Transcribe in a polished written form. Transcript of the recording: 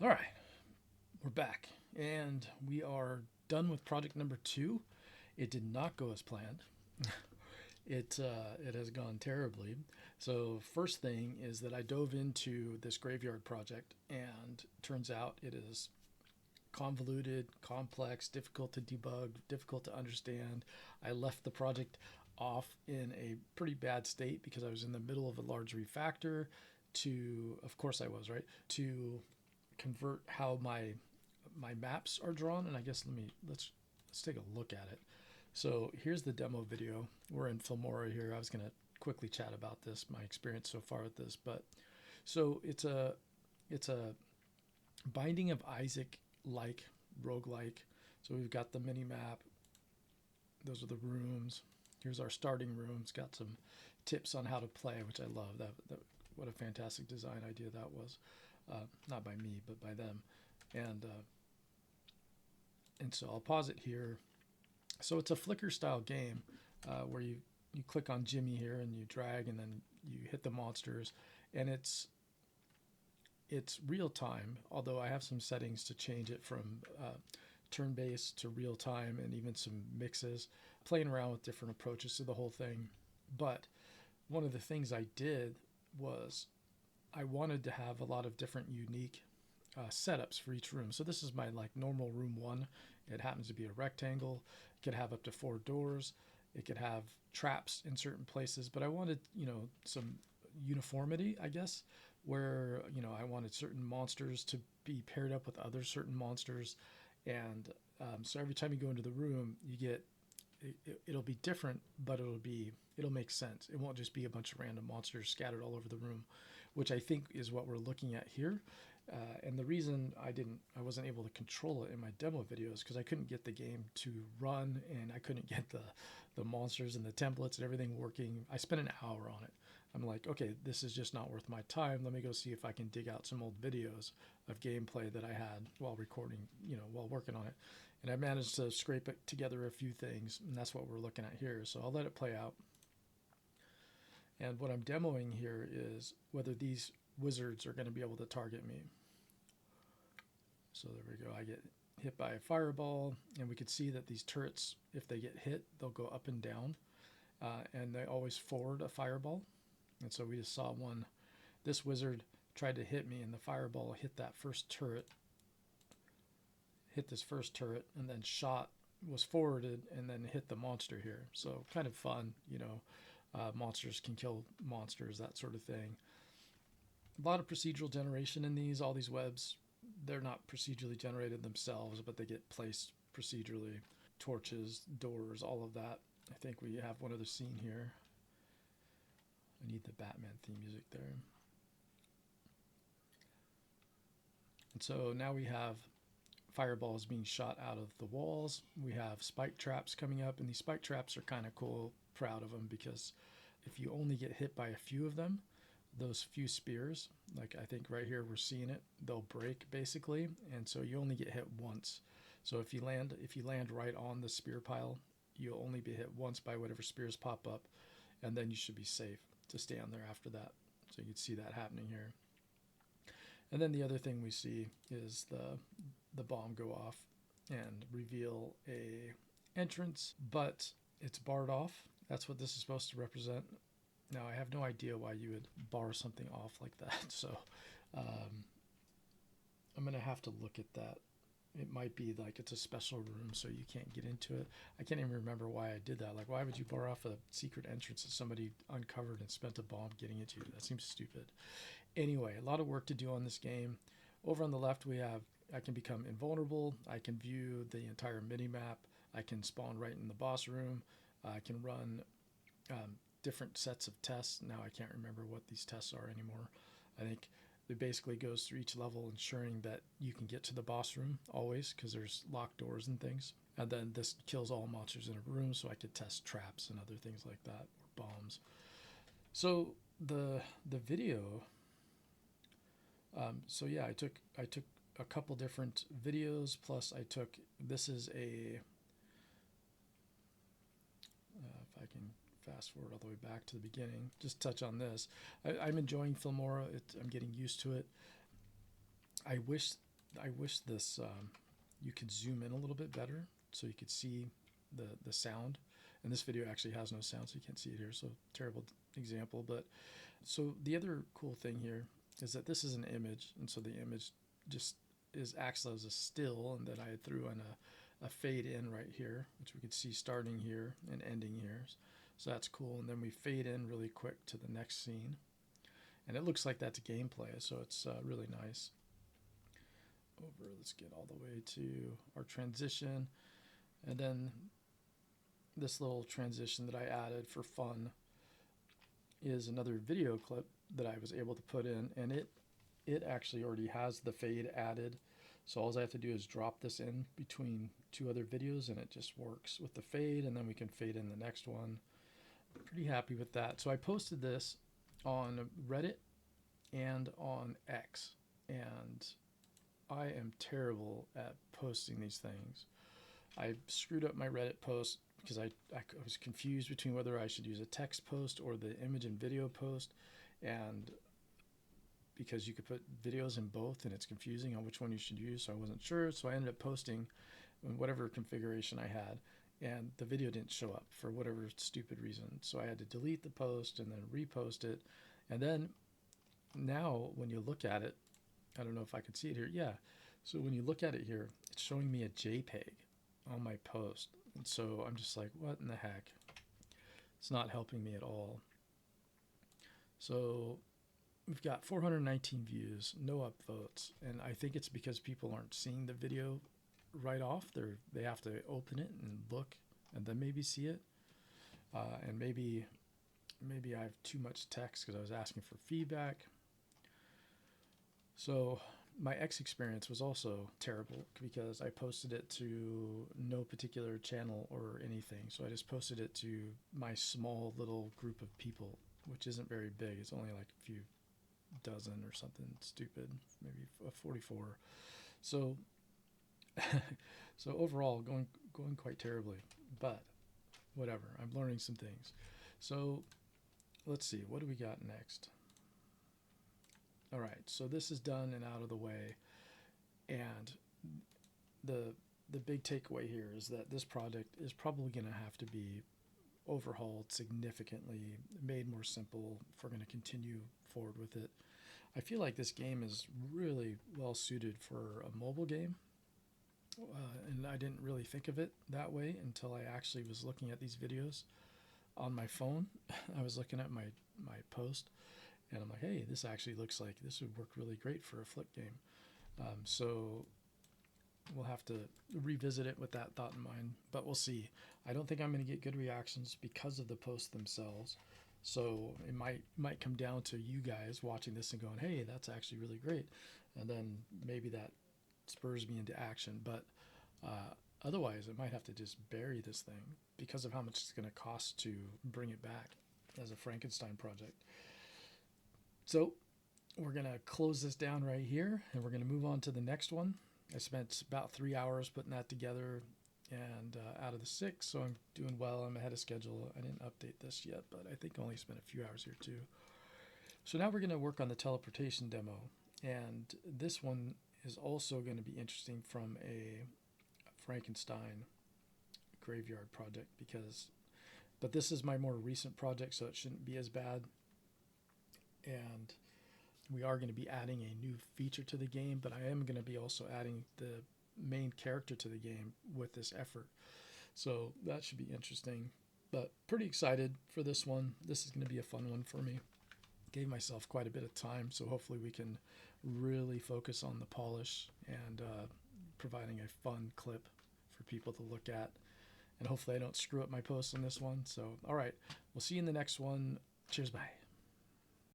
All right, we're back, and we are done with project number 2. It did not go as planned. It has gone terribly. So first thing is that I dove into this graveyard project, and turns out it is convoluted, complex, difficult to debug, difficult to understand. I left the project off in a pretty bad state because I was in the middle of a large refactor to, of course I was, right, to convert how my maps are drawn. And I guess let's take a look at it. So here's the demo video. We're in Filmora here. I was going to quickly chat about this, my experience so far with this. But so it's a Binding of Isaac like roguelike. So we've got the mini map. Those are the rooms. Here's our starting room. It's got some tips on how to play, which I love. What a fantastic design idea that was. Not by me, but by them. And uh, and so I'll pause it here. So it's a Flickr style game where you click on Jimmy here and you drag and then you hit the monsters, and it's real time. Although I have some settings to change it from turn based to real time, and even some mixes, playing around with different approaches to the whole thing. But one of the things I did was I wanted to have a lot of different unique setups for each room. So this is my like normal room one. It happens to be a rectangle. It could have up to 4 doors. It could have traps in certain places, but I wanted, some uniformity, I guess, where, I wanted certain monsters to be paired up with other certain monsters. And so every time you go into the room, you get it'll be different, but it'll make sense. It won't just be a bunch of random monsters scattered all over the room, which I think is what we're looking at here. And the reason I wasn't able to control it in my demo videos because I couldn't get the game to run, and I couldn't get the monsters and the templates and everything working. I spent an hour on it. I'm like, okay, this is just not worth my time. Let me go see if I can dig out some old videos of gameplay that I had while recording, while working on it. And I managed to scrape it together a few things, and that's what we're looking at here. So I'll let it play out. And what I'm demoing here is whether these wizards are going to be able to target me. So there we go. I get hit by a fireball, and we could see that these turrets, if they get hit, they'll go up and down, and they always forward a fireball. And so we just saw one. This wizard tried to hit me, and the fireball hit that first turret, hit this first turret, and then was forwarded and then hit the monster here. So kind of fun, monsters can kill monsters, that sort of thing. A lot of procedural generation in these. All these webs, they're not procedurally generated themselves, but they get placed procedurally. Torches, doors, all of that. I think we have one other scene here. I need the Batman theme music there. And so now we have fireballs being shot out of the walls. We have spike traps coming up, and these spike traps are kind of cool. Proud of them, because if you only get hit by a few of them, those few spears, like I think right here we're seeing it, they'll break basically, and so you only get hit once. So if you land right on the spear pile, you'll only be hit once by whatever spears pop up, and then you should be safe to stand there after that. So you can see that happening here. And then the other thing we see is the bomb go off and reveal a entrance, but it's barred off. That's what this is supposed to represent. Now, I have no idea why you would bar something off like that, so I'm going to have to look at that. It might be like it's a special room, so you can't get into it. I can't even remember why I did that. Like, why would you bar off a secret entrance that somebody uncovered and spent a bomb getting into? That seems stupid. Anyway, a lot of work to do on this game. Over on the left, I can become invulnerable. I can view the entire mini map. I can spawn right in the boss room. I can run different sets of tests. Now I can't remember what these tests are anymore. I think it basically goes through each level, ensuring that you can get to the boss room always, because there's locked doors and things. And then this kills all monsters in a room, so I could test traps and other things like that, or bombs. So the video. So yeah, I took a couple different videos. Plus, I took this is a if I can fast forward all the way back to the beginning, just touch on this. I'm enjoying Filmora. I'm getting used to it. I wish I wish this you could zoom in a little bit better so you could see the sound. And this video actually has no sound, so you can't see it here. So terrible example. But so the other cool thing here is that this is an image, and so the image just acts as a still, and then I threw in a fade in right here, which we could see starting here and ending here. So that's cool. And then we fade in really quick to the next scene. And it looks like that's gameplay, so it's really nice. Let's get all the way to our transition. And then this little transition that I added for fun is another video clip that I was able to put in, and it actually already has the fade added. So all I have to do is drop this in between two other videos, and it just works with the fade, and then we can fade in the next one. Pretty happy with that. So I posted this on Reddit and on X, and I am terrible at posting these things. I screwed up my Reddit post because I was confused between whether I should use a text post or the image and video post, and because you could put videos in both and it's confusing on which one you should use, so I wasn't sure. So I ended up posting in whatever configuration I had, and the video didn't show up for whatever stupid reason. So I had to delete the post and then repost it. And then now when you look at it, I don't know if I can see it here. Yeah. So when you look at it here, it's showing me a JPEG on my post. And so I'm just like, what in the heck? It's not helping me at all. So we've got 419 views, no upvotes. And I think it's because people aren't seeing the video right off. They have to open it and look and then maybe see it. And maybe I have too much text because I was asking for feedback. So my X experience was also terrible because I posted it to no particular channel or anything. So I just posted it to my small little group of people, which isn't very big. It's only like a few dozen or something stupid, maybe 44. So so overall going quite terribly, but whatever. I'm learning some things. So let's see, what do we got next? All right, so this is done and out of the way, and the big takeaway here is that this project is probably going to have to be overhauled significantly, made more simple if we're going to continue forward with it. I feel like this game is really well suited for a mobile game, and I didn't really think of it that way until I actually was looking at these videos on my phone. I was looking at my post, and I'm like, hey, this actually looks like this would work really great for a Flick game. So we'll have to revisit it with that thought in mind, but we'll see. I don't think I'm going to get good reactions because of the posts themselves. So it might come down to you guys watching this and going, hey, that's actually really great. And then maybe that spurs me into action. But otherwise, I might have to just bury this thing because of how much it's going to cost to bring it back as a Frankenstein project. So we're going to close this down right here, and we're going to move on to the next one. I spent about 3 hours putting that together, and out of the 6, so I'm doing well. I'm ahead of schedule. I didn't update this yet, but I think I only spent a few hours here too. So now we're going to work on the teleportation demo, and this one is also going to be interesting from a Frankenstein graveyard project but this is my more recent project, so it shouldn't be as bad. And we are going to be adding a new feature to the game, but I am going to be also adding the main character to the game with this effort. So that should be interesting, but pretty excited for this one. This is going to be a fun one for me. Gave myself quite a bit of time, so hopefully we can really focus on the polish and providing a fun clip for people to look at. And hopefully I don't screw up my post on this one. So, all right, we'll see you in the next one. Cheers, bye.